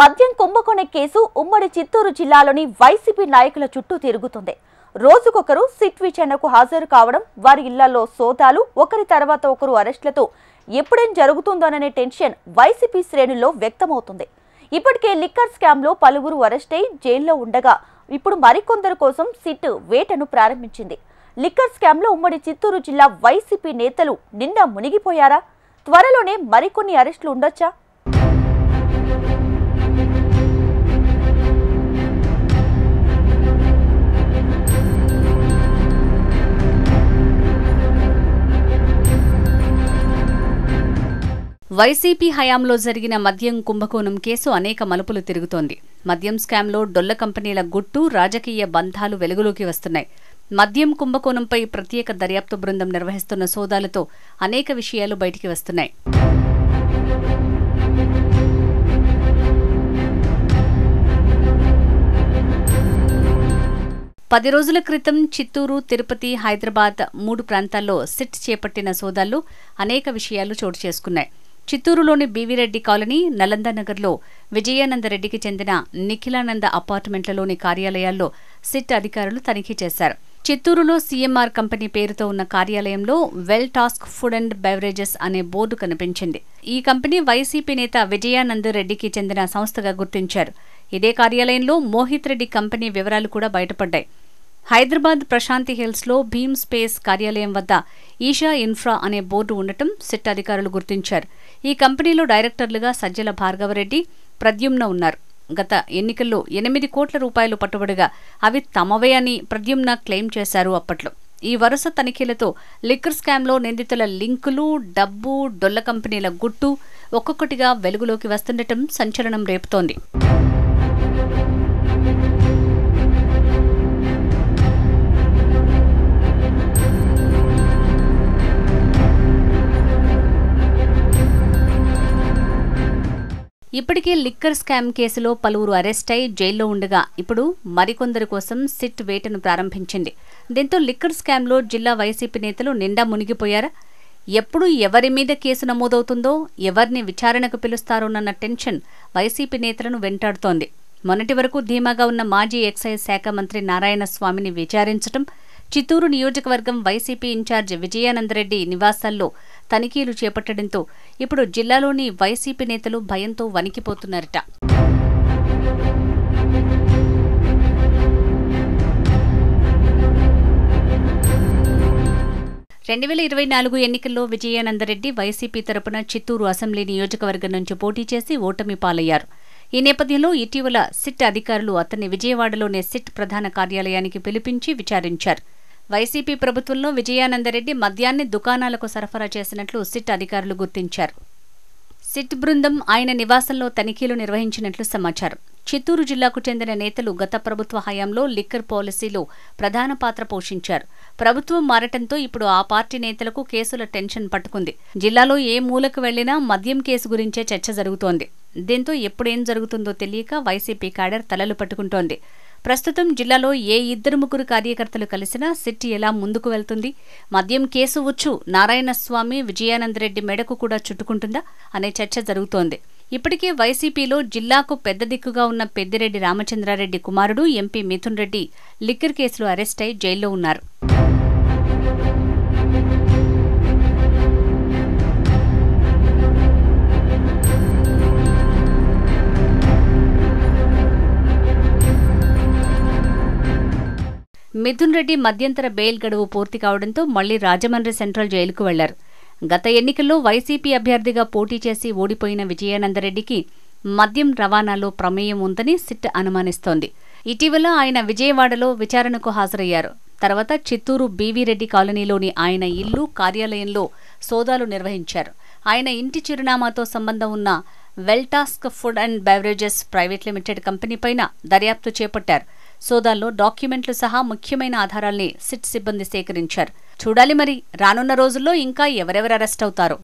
మద్యం కుంభకోణం కేసు ఉమ్మడి చిత్తూరు జిల్లాలోని వైసీపీ నాయకుల చుట్టూ తిరుగుతుంది. రోజుకొకరు సిట్ విచారణకు హాజరు కావడం, వారి ఇళ్లలో సోదాలు, ఒకరి తర్వాత ఒకరు అరెస్టులతో ఎప్పుడేం జరుగుతుందోననే టెన్షన్ వైసీపీ శ్రేణుల్లో వ్యక్తమవుతుంది. ఇప్పటికే లిక్కర్ స్కామ్ లో పలువురు అరెస్ట్ అయి జైల్లో ఉండగా ఇప్పుడు మరికొందరు కోసం సిట్ వేటను ప్రారంభించింది. లిక్కర్ స్కామ్ లో ఉమ్మడి చిత్తూరు జిల్లా వైసీపీ నేతలు నిండా మునిగిపోయారా? త్వరలోనే మరికొన్ని అరెస్టులు ఉండొచ్చా? వైసీపీ హయాంలో జరిగిన మద్యం కుంభకోణం కేసు అనేక మలుపులు తిరుగుతోంది. మద్యం స్కామ్లో డొల్ల కంపెనీల గుట్టు, రాజకీయ బంధాలు వెలుగులోకి వస్తున్నాయి. మద్యం కుంభకోణంపై ప్రత్యేక దర్యాప్తు బృందం నిర్వహిస్తున్న సోదాలతో అనేక విషయాలు బయటికి వస్తున్నాయి. పది రోజుల క్రితం చిత్తూరు, తిరుపతి, హైదరాబాద్ 3 ప్రాంతాల్లో సిట్ చేపట్టిన సోదాల్లో అనేక విషయాలు చోటు చేసుకున్నాయి. చిత్తూరులోని బీవీరెడ్డి కాలనీ, నలందనగర్లో విజయానందరెడ్డికి చెందిన నిఖిలానంద అపార్ట్మెంట్లలోని కార్యాలయాల్లో సిట్ అధికారులు తనిఖీ చేశారు. చిత్తూరులో సీఎంఆర్ కంపెనీ పేరుతో ఉన్న కార్యాలయంలో well task food and beverages అనే బోర్డు కనిపించింది. ఈ కంపెనీ వైసీపీ నేత విజయానందరెడ్డికి చెందిన సంస్థగా గుర్తించారు. ఇదే కార్యాలయంలో మోహిత్ రెడ్డి కంపెనీ వివరాలు కూడా బయటపడ్డాయి. హైదరాబాద్ ప్రశాంతి హిల్స్లో భీమ్ స్పేస్ కార్యాలయం వద్ద ఈషా ఇన్ఫ్రా అనే బోర్డు ఉండటం సిట్ అధికారులు గుర్తించారు. ఈ కంపెనీలో డైరెక్టర్లుగా సజ్జల భార్గవరెడ్డి, ప్రద్యుమ్న ఉన్నారు. గత ఎన్నికల్లో 8 కోట్ల రూపాయలు పట్టుబడిగా అవి తమవే అని ప్రద్యుమ్న క్లెయిమ్ చేశారు. అప్పట్లో ఈ వరుస తనిఖీలతో లిక్కర్ స్కామ్లో నిందితుల లింకులు, డబ్బు, డొల్ల కంపెనీల గుట్టు ఒక్కొక్కటిగా వెలుగులోకి వస్తుండటం సంచలనం రేపుతోంది. ఇప్పటికే లిక్కర్ స్కామ్ కేసులో పలువురు అరెస్ట్ అయి జైల్లో ఉండగా ఇప్పుడు మరికొందరి కోసం సిట్ వేటను ప్రారంభించింది. దీంతో లిక్కర్ స్కామ్లో జిల్లా వైసీపీ నేతలు నిండా మునిగిపోయారా? ఎప్పుడు ఎవరి మీద కేసు నమోదవుతుందో, ఎవరిని విచారణకు పిలుస్తారోనన్న టెన్షన్ వైసీపీ నేతలను వెంటాడుతోంది. మొన్నటి వరకు ధీమాగా ఉన్న మాజీ ఎక్సైజ్ శాఖ మంత్రి నారాయణ స్వామిని విచారించడం, చిత్తూరు నియోజకవర్గం వైసీపీ ఇన్ఛార్జ్ విజయానందరెడ్డి నివాసాల్లో తనిఖీలు చేపట్టడంతో ఇప్పుడు జిల్లాలోని వైసీపీ నేతలు భయంతో వణికిపోతున్నారట. ఎన్నికల్లో విజయానందరెడ్డి వైసీపీ తరపున చిత్తూరు అసెంబ్లీ నియోజకవర్గం నుంచి పోటీ చేసి ఓటమి పాలయ్యారు. ఈ నేపథ్యంలో ఇటీవల సిట్ అధికారులు అతన్ని విజయవాడలోని సిట్ ప్రధాన కార్యాలయానికి పిలిపించి విచారించారు. వైసీపీ ప్రభుత్వంలో విజయానందరెడ్డి మద్యాన్ని దుకాణాలకు సరఫరా చేసినట్లు సిట్ అధికారులు గుర్తించారు. సిట్ బృందం ఆయన నివాసంలో తనిఖీలు నిర్వహించినట్లు సమాచారం. చిత్తూరు జిల్లాకు చెందిన నేతలు గత ప్రభుత్వ హయాంలో లిక్కర్ పాలసీలో ప్రధాన పాత్ర పోషించారు. ప్రభుత్వం మారటంతో ఇప్పుడు ఆ పార్టీ నేతలకు కేసుల టెన్షన్ పట్టుకుంది. జిల్లాలో ఏ మూలకు వెళ్లినా మద్యం కేసు గురించే చర్చ జరుగుతోంది. దీంతో ఎప్పుడేం జరుగుతుందో తెలియక వైసీపీ క్యాడర్ తలలు పట్టుకుంటోంది. ప్రస్తుతం జిల్లాలో ఏ 2-3 కార్యకర్తలు కలిసినా సిట్ ఎలా ముందుకు వెళ్తుంది? మద్యం కేసు వచ్చు నారాయణస్వామి, విజయానందరెడ్డి మెడకు కూడా చుట్టుకుంటుందా అనే చర్చ జరుగుతోంది. ఇప్పటికే వైసీపీలో జిల్లాకు పెద్ద దిక్కుగా ఉన్న పెద్దిరెడ్డి రామచంద్రారెడ్డి కుమారుడు ఎంపీ మిథున్ రెడ్డి లిక్కర్ కేసులో అరెస్ట్ అయి జైల్లో ఉన్నారు. మిథున్ రెడ్డి మధ్యంతర బెయిల్ గడువు పూర్తి కావడంతో మళ్లీ రాజమండ్రి సెంట్రల్ జైలుకు వెళ్లారు. గత ఎన్నికల్లో వైసీపీ అభ్యర్థిగా పోటీ చేసి ఓడిపోయిన విజయానందరెడ్డికి మద్యం రవాణాలో ప్రమేయం ఉందని సిట్ అనుమానిస్తోంది. ఇటీవల ఆయన విజయవాడలో విచారణకు హాజరయ్యారు. తర్వాత చిత్తూరు బీవీరెడ్డి కాలనీలోని ఆయన ఇల్లు, కార్యాలయంలో సోదాలు నిర్వహించారు. ఆయన ఇంటి చిరునామాతో సంబంధం ఉన్న well task food and beverages private limited కంపెనీపైన దర్యాప్తు చేపట్టారు. సోదాల్లో డాక్యుమెంట్లు సహా ముఖ్యమైన ఆధారాల్ని సిట్ సిబ్బంది సేకరించారు. చూడాలి మరి రానున్న రోజుల్లో ఇంకా ఎవరెవరు అరెస్ట్ అవుతారో.